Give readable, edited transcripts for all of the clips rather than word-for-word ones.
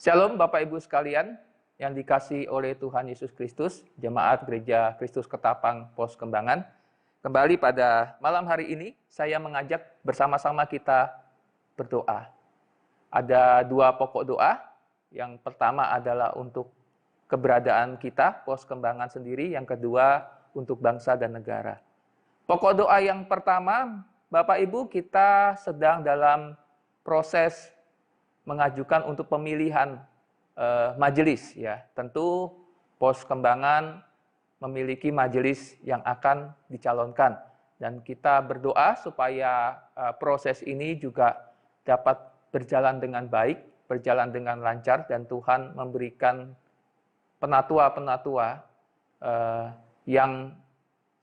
Shalom Bapak Ibu sekalian yang dikasihi oleh Tuhan Yesus Kristus, Jemaat Gereja Kristus Ketapang Pos Kembangan. Kembali pada malam hari ini, saya mengajak bersama-sama kita berdoa. Ada dua pokok doa. Yang pertama adalah untuk keberadaan kita, Pos Kembangan sendiri. Yang kedua, untuk bangsa dan negara. Pokok doa yang pertama, Bapak Ibu, kita sedang dalam proses mengajukan untuk pemilihan majelis, ya. Tentu Pos Kembangan memiliki majelis yang akan dicalonkan, dan kita berdoa supaya proses ini juga dapat berjalan dengan baik, berjalan dengan lancar, dan Tuhan memberikan penatua-penatua yang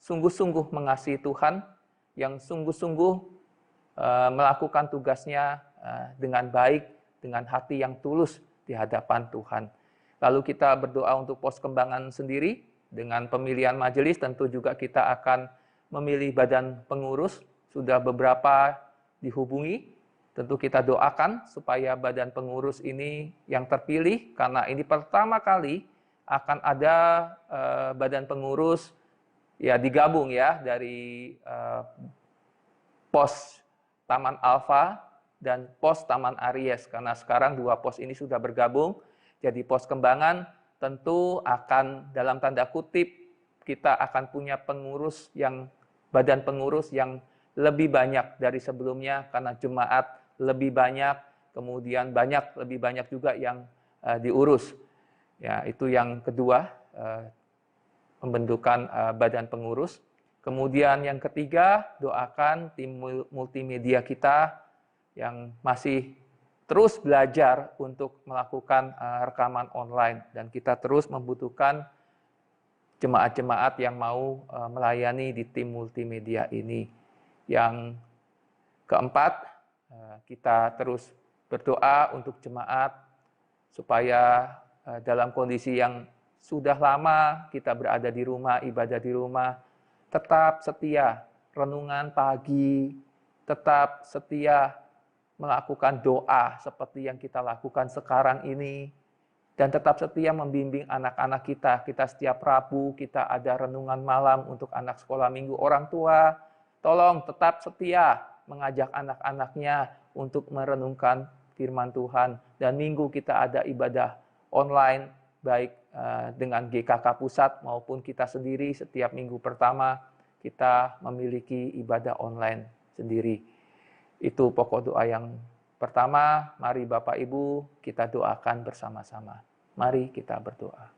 sungguh-sungguh mengasihi Tuhan, yang sungguh-sungguh melakukan tugasnya dengan baik, dengan hati yang tulus di hadapan Tuhan. Lalu kita berdoa untuk Pos Kembangan sendiri, dengan pemilihan majelis tentu juga kita akan memilih badan pengurus. Sudah beberapa dihubungi, tentu kita doakan supaya badan pengurus ini yang terpilih, karena ini pertama kali akan ada badan pengurus ya digabung ya dari Pos Taman Alfa dan Pos Taman Aries, karena sekarang dua pos ini sudah bergabung. Jadi Pos Kembangan tentu akan, dalam tanda kutip, kita akan punya pengurus badan pengurus yang lebih banyak dari sebelumnya, karena jemaat lebih banyak, kemudian lebih banyak juga yang diurus. Ya, itu yang kedua, pembentukan badan pengurus. Kemudian yang ketiga, doakan tim multimedia kita yang masih terus belajar untuk melakukan rekaman online, dan kita terus membutuhkan jemaat-jemaat yang mau melayani di tim multimedia ini. Yang keempat, kita terus berdoa untuk jemaat supaya dalam kondisi yang sudah lama kita berada di rumah, ibadah di rumah, tetap setia renungan pagi, tetap setia melakukan doa seperti yang kita lakukan sekarang ini, dan tetap setia membimbing anak-anak kita. Kita setiap Rabu kita ada renungan malam untuk anak sekolah minggu. Orang tua, tolong tetap setia mengajak anak-anaknya untuk merenungkan firman Tuhan. Dan minggu kita ada ibadah online, baik dengan GKK Pusat maupun kita sendiri. Setiap minggu pertama kita memiliki ibadah online sendiri. Itu pokok doa yang pertama. Mari Bapak Ibu kita doakan bersama-sama. Mari kita berdoa.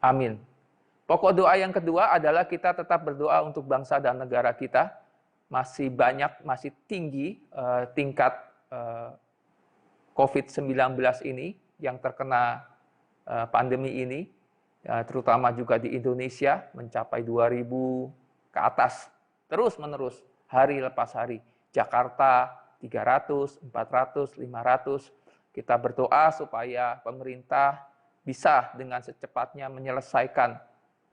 Amin. Pokok doa yang kedua adalah kita tetap berdoa untuk bangsa dan negara kita. Masih tinggi tingkat COVID-19 ini yang terkena pandemi ini, terutama juga di Indonesia, mencapai 2.000 ke atas, terus-menerus, hari lepas hari. Jakarta 300, 400, 500. Kita berdoa supaya pemerintah bisa dengan secepatnya menyelesaikan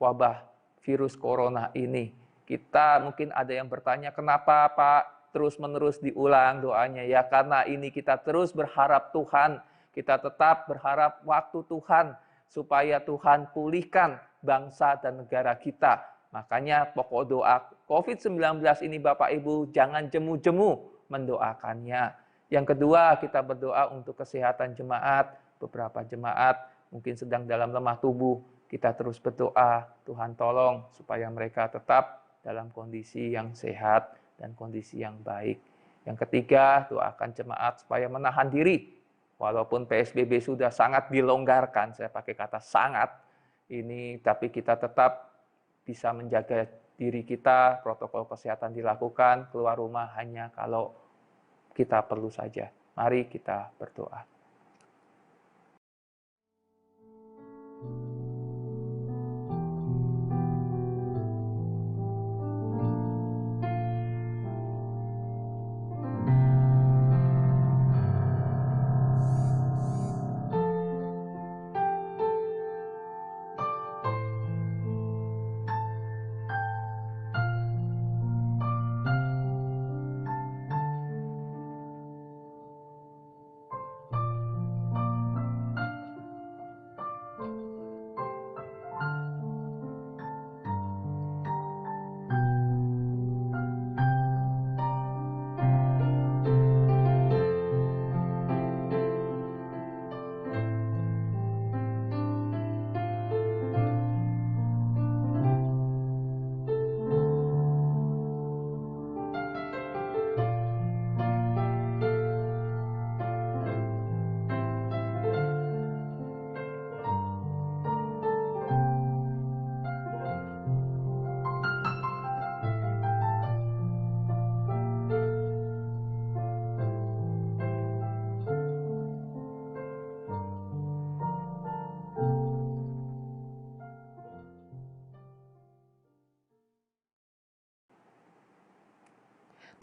wabah virus corona ini. Kita mungkin ada yang bertanya, kenapa Pak terus-menerus diulang doanya? Ya karena ini kita terus berharap Tuhan, kita tetap berharap waktu Tuhan, supaya Tuhan pulihkan bangsa dan negara kita. Makanya pokok doa COVID-19 ini Bapak Ibu jangan jemu-jemu mendoakannya. Yang kedua, kita berdoa untuk kesehatan jemaat. Beberapa jemaat mungkin sedang dalam lemah tubuh. Kita terus berdoa, Tuhan tolong supaya mereka tetap dalam kondisi yang sehat dan kondisi yang baik. Yang ketiga, doakan jemaat supaya menahan diri. Walaupun PSBB sudah sangat dilonggarkan, saya pakai kata sangat, ini tapi kita tetap bisa menjaga diri kita, protokol kesehatan dilakukan, keluar rumah hanya kalau kita perlu saja. Mari kita berdoa.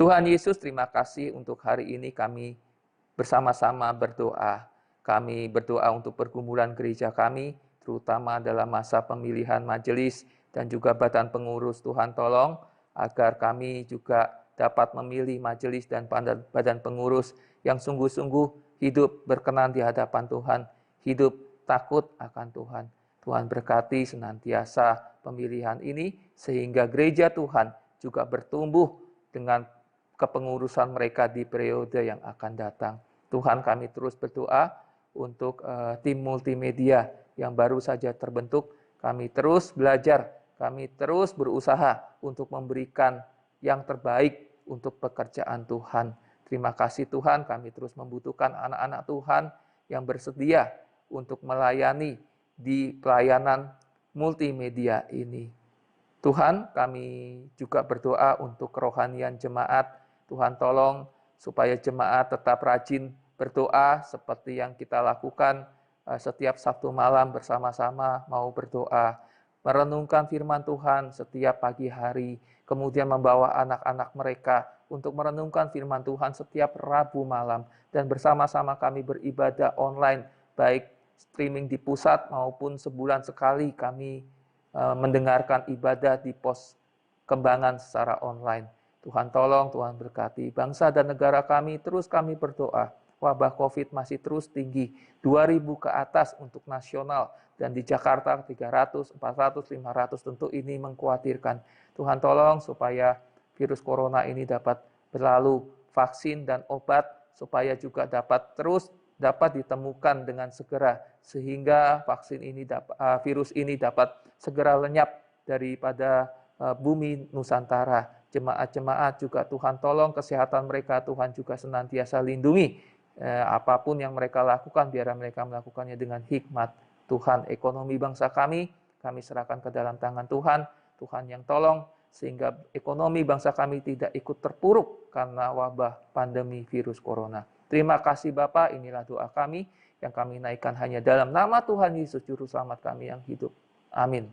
Tuhan Yesus, terima kasih untuk hari ini kami bersama-sama berdoa. Kami berdoa untuk pergumulan gereja kami, terutama dalam masa pemilihan majelis dan juga badan pengurus. Tuhan tolong agar kami juga dapat memilih majelis dan badan pengurus yang sungguh-sungguh hidup berkenan di hadapan Tuhan, hidup takut akan Tuhan. Tuhan berkati senantiasa pemilihan ini, sehingga gereja Tuhan juga bertumbuh dengan kepengurusan mereka di periode yang akan datang. Tuhan, kami terus berdoa untuk tim multimedia yang baru saja terbentuk. Kami terus belajar, kami terus berusaha untuk memberikan yang terbaik untuk pekerjaan Tuhan. Terima kasih Tuhan, kami terus membutuhkan anak-anak Tuhan yang bersedia untuk melayani di pelayanan multimedia ini. Tuhan, kami juga berdoa untuk kerohanian jemaat. Tuhan tolong supaya jemaat tetap rajin berdoa seperti yang kita lakukan setiap Sabtu malam bersama-sama mau berdoa. Merenungkan firman Tuhan setiap pagi hari, kemudian membawa anak-anak mereka untuk merenungkan firman Tuhan setiap Rabu malam. Dan bersama-sama kami beribadah online, baik streaming di pusat maupun sebulan sekali kami mendengarkan ibadah di pos kembangan secara online. Tuhan tolong, Tuhan berkati bangsa dan negara kami, terus kami berdoa. Wabah COVID masih terus tinggi, 2.000 ke atas untuk nasional, dan di Jakarta 300, 400, 500, tentu ini mengkhawatirkan. Tuhan tolong supaya virus corona ini dapat berlalu, vaksin dan obat, supaya juga dapat ditemukan dengan segera, sehingga virus ini dapat segera lenyap daripada bumi Nusantara. Jemaat-jemaat juga Tuhan tolong kesehatan mereka, Tuhan juga senantiasa lindungi. Apapun yang mereka lakukan, biar mereka melakukannya dengan hikmat. Tuhan, ekonomi bangsa kami serahkan ke dalam tangan Tuhan. Tuhan yang tolong, sehingga ekonomi bangsa kami tidak ikut terpuruk karena wabah pandemi virus corona. Terima kasih Bapa, inilah doa kami yang kami naikkan hanya dalam nama Tuhan Yesus, Juru Selamat kami yang hidup. Amin.